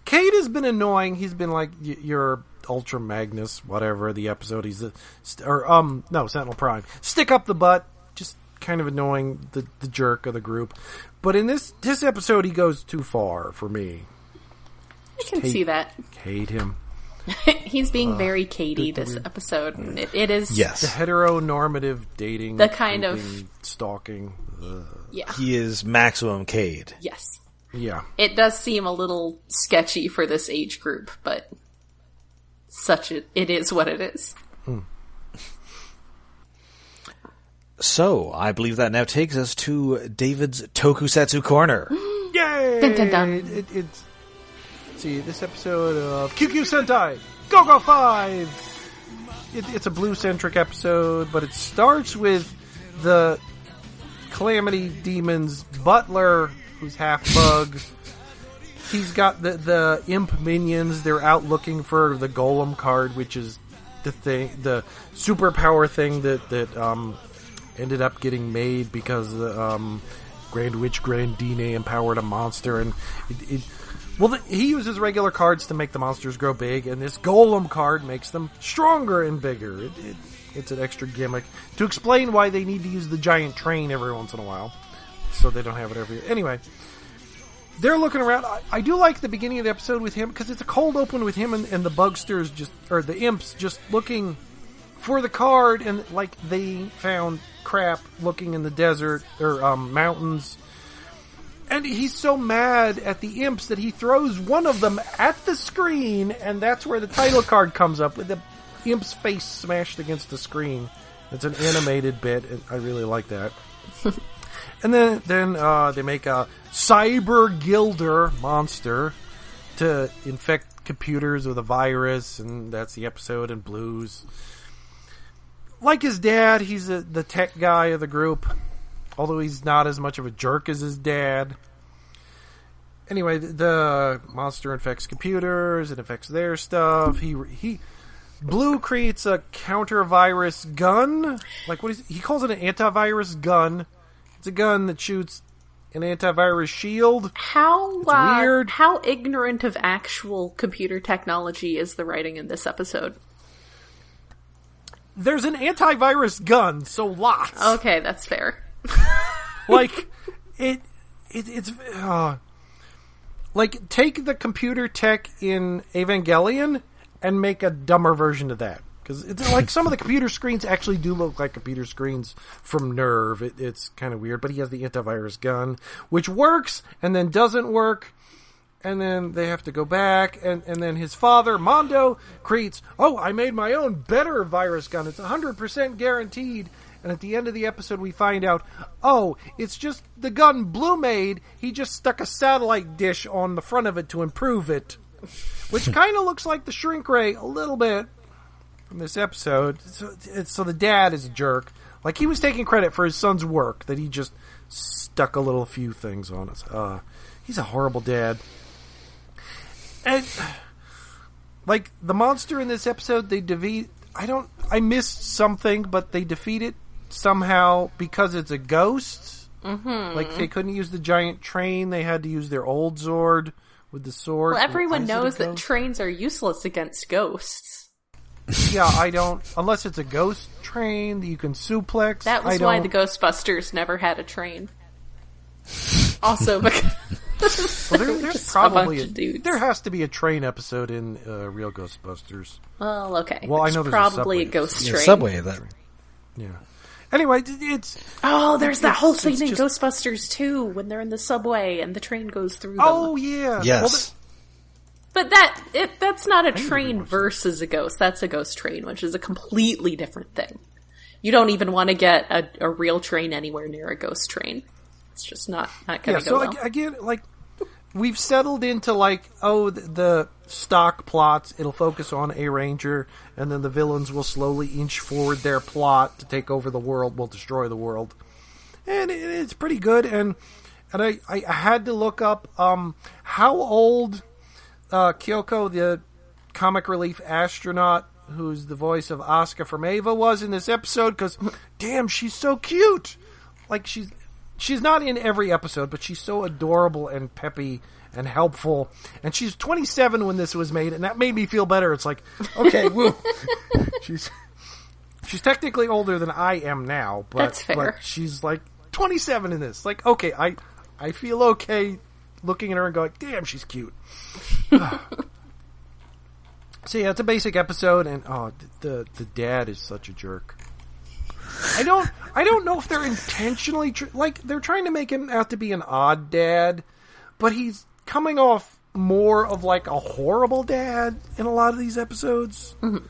Cade has been annoying. He's been like your Ultra Magnus, whatever the episode. He's Sentinel Prime. Stick up the butt. Just kind of annoying, the jerk of the group. But in this episode, he goes too far for me. I can see that. Hate him. He's being very Cadey this episode. And it is the heteronormative dating, the kind of stalking. Yeah, he is maximum Cade. Yes. Yeah. It does seem a little sketchy for this age group, but it is what it is. So, I believe that now takes us to David's Tokusatsu Corner. Yay! Dun, dun, dun. Let's see, this episode of QQ Sentai Go 5! It's a blue-centric episode, but it starts with the Calamity Demon's butler, who's half bug. He's got the imp minions. They're out looking for the golem card, which is the superpower thing that ended up getting made because Grand Witch Grandine empowered a monster, and he uses regular cards to make the monsters grow big, and this golem card makes them stronger and bigger. It's an extra gimmick to explain why they need to use the giant train every once in a while, so they don't have it every year. Anyway, they're looking around. I do like the beginning of the episode with him, because it's a cold open with him and the bugsters or the imps just looking for the card, and like they found crap looking in the desert or mountains. And he's so mad at the imps that he throws one of them at the screen, and that's where the title card comes up, with the imp's face smashed against the screen. It's an animated bit, and I really like that. And then they make a cyber gilder monster to infect computers with a virus, and that's the episode in blues. Like his dad, he's the tech guy of the group, although he's not as much of a jerk as his dad. Anyway, the monster infects computers, it affects their stuff. Blue creates a counter-virus gun. Like, he calls it an antivirus gun. It's a gun that shoots an antivirus shield. How weird. How ignorant of actual computer technology is the writing in this episode? There's an antivirus gun, so lots. Okay, that's fair. Like, it's like, take the computer tech in Evangelion and make a dumber version of that. Because it's like some of the computer screens actually do look like computer screens from Nerve. It's kind of weird, but he has the antivirus gun, which works and then doesn't work. And then they have to go back, and then his father, Mondo, creates, I made my own better virus gun. It's 100% guaranteed. And at the end of the episode, we find out, it's just the gun Blue made. He just stuck a satellite dish on the front of it to improve it. Which kind of looks like the shrink ray a little bit from this episode. So the dad is a jerk. Like, he was taking credit for his son's work, that he just stuck a few things on us. He's a horrible dad. And, like, the monster in this episode, they defeat I missed something, but they defeat it somehow because it's a ghost. Mm-hmm. Like, they couldn't use the giant train. They had to use their old Zord with the sword. Well, everyone knows that trains are useless against ghosts. Yeah, I don't... Unless it's a ghost train that you can suplex. That was why the Ghostbusters never had a train. Also, because... Well, there's probably... dudes. There has to be a train episode in Real Ghostbusters. Well, okay. Well, I know there's probably a ghost train. Subway, that... Yeah. Anyway, it's... Oh, there's that whole scene in Ghostbusters 2 when they're in the subway and the train goes through them. Oh, yeah. Yes. But that's not a train versus a ghost. That's a ghost train, which is a completely different thing. You don't even want to get a real train anywhere near a ghost train. It's just not going to go well. Again, like, we've settled into, like, the stock plots. It'll focus on a ranger, and then the villains will slowly inch forward their plot to take over the world, will destroy the world. And it's pretty good, and I had to look up how old Kyoko, the comic relief astronaut, who's the voice of Asuka from Ava, was in this episode, because, damn, she's so cute! Like, she's not in every episode, but she's so adorable and peppy and helpful. And she's 27 when this was made, and that made me feel better. It's like, okay, woo. She's technically older than I am now, That's fair. But she's like 27 in this. Like, okay, I feel okay looking at her and going, damn, she's cute. So yeah, it's a basic episode, and the dad is such a jerk. I don't know if they're intentionally they're trying to make him out to be an odd dad, but he's coming off more of like a horrible dad in a lot of these episodes. Mm-hmm.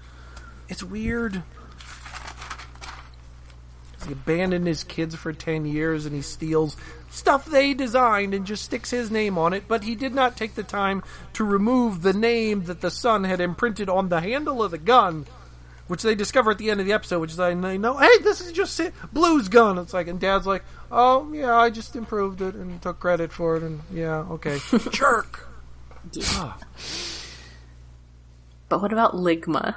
It's weird. He abandoned his kids for 10 years and he steals stuff they designed and just sticks his name on it, but he did not take the time to remove the name that the son had imprinted on the handle of the gun, which they discover at the end of the episode, which is, I know, hey, this is just Blue's gun. It's like, and Dad's like, oh, yeah, I just improved it and took credit for it, and yeah, okay. Jerk! Yeah. But what about Ligma?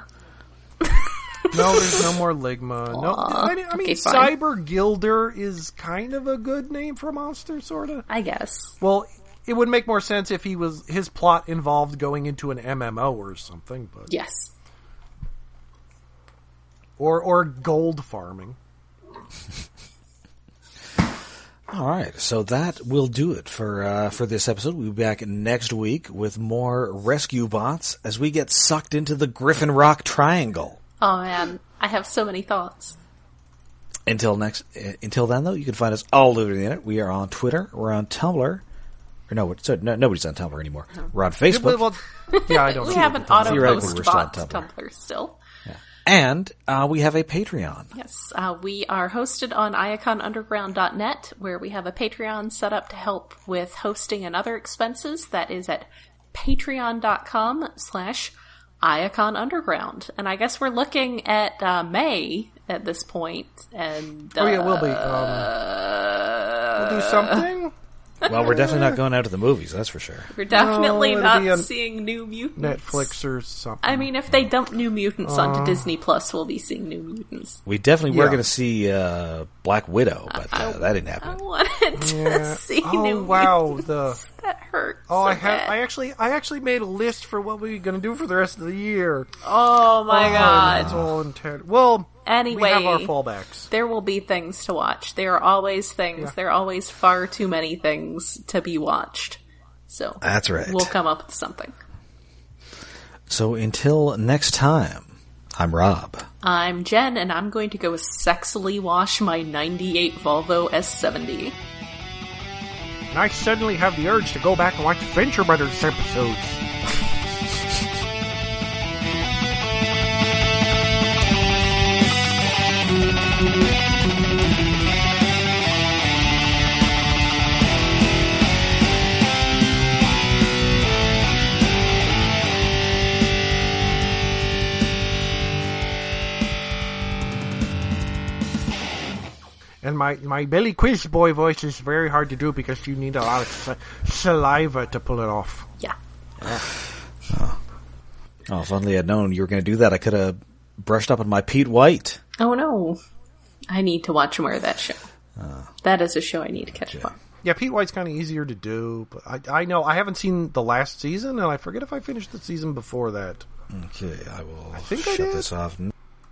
No, there's no more Ligma. No, I mean, okay, Cyber Gilder is kind of a good name for a monster, sort of. I guess. Well, it would make more sense if his plot involved going into an MMO or something, but... Yes. Or gold farming. All right, so that will do it for this episode. We'll be back next week with more rescue bots as we get sucked into the Griffin Rock Triangle. Oh man, I have so many thoughts. Until then, though, you can find us all over the internet. We are on Twitter. We're on Tumblr. Or nobody's on Tumblr anymore. No. We're on Facebook. Well, yeah, I don't. We have an auto-post bot Tumblr still. Yeah. And we have a Patreon. Yes, we are hosted on iaconunderground.net, where we have a Patreon set up to help with hosting and other expenses. That is at patreon.com/iaconunderground. And I guess we're looking at May at this point. And oh yeah, we'll be. We'll do something. Well, we're definitely not going out to the movies, that's for sure. We're definitely not seeing New Mutants. Netflix or something. I mean, if they dump New Mutants onto Disney Plus, we'll be seeing New Mutants. We definitely were going to see Black Widow, but that didn't happen. I wanted to see New Mutants. That hurt. Oh, so bad. I actually made a list for what we were going to do for the rest of the year. Oh my god. It's all intent. Well, anyway, we have our fallbacks. There will be things to watch. There are always things. Yeah. There are always far too many things to be watched. So that's right. We'll come up with something. So until next time, I'm Rob. I'm Jen, and I'm going to go sexily wash my 98 Volvo S70. And I suddenly have the urge to go back and watch Venture Brothers episodes. And my Billy Quiz Boy voice is very hard to do because you need a lot of saliva to pull it off. Yeah. Oh, if only I'd known you were going to do that, I could have brushed up on my Pete White. Oh no. I need to watch more of that show. That is a show I need to catch up on. Yeah, Pete White's kind of easier to do, but I know I haven't seen the last season, and I forget if I finished the season before that. Okay, I will think shut I did. this off.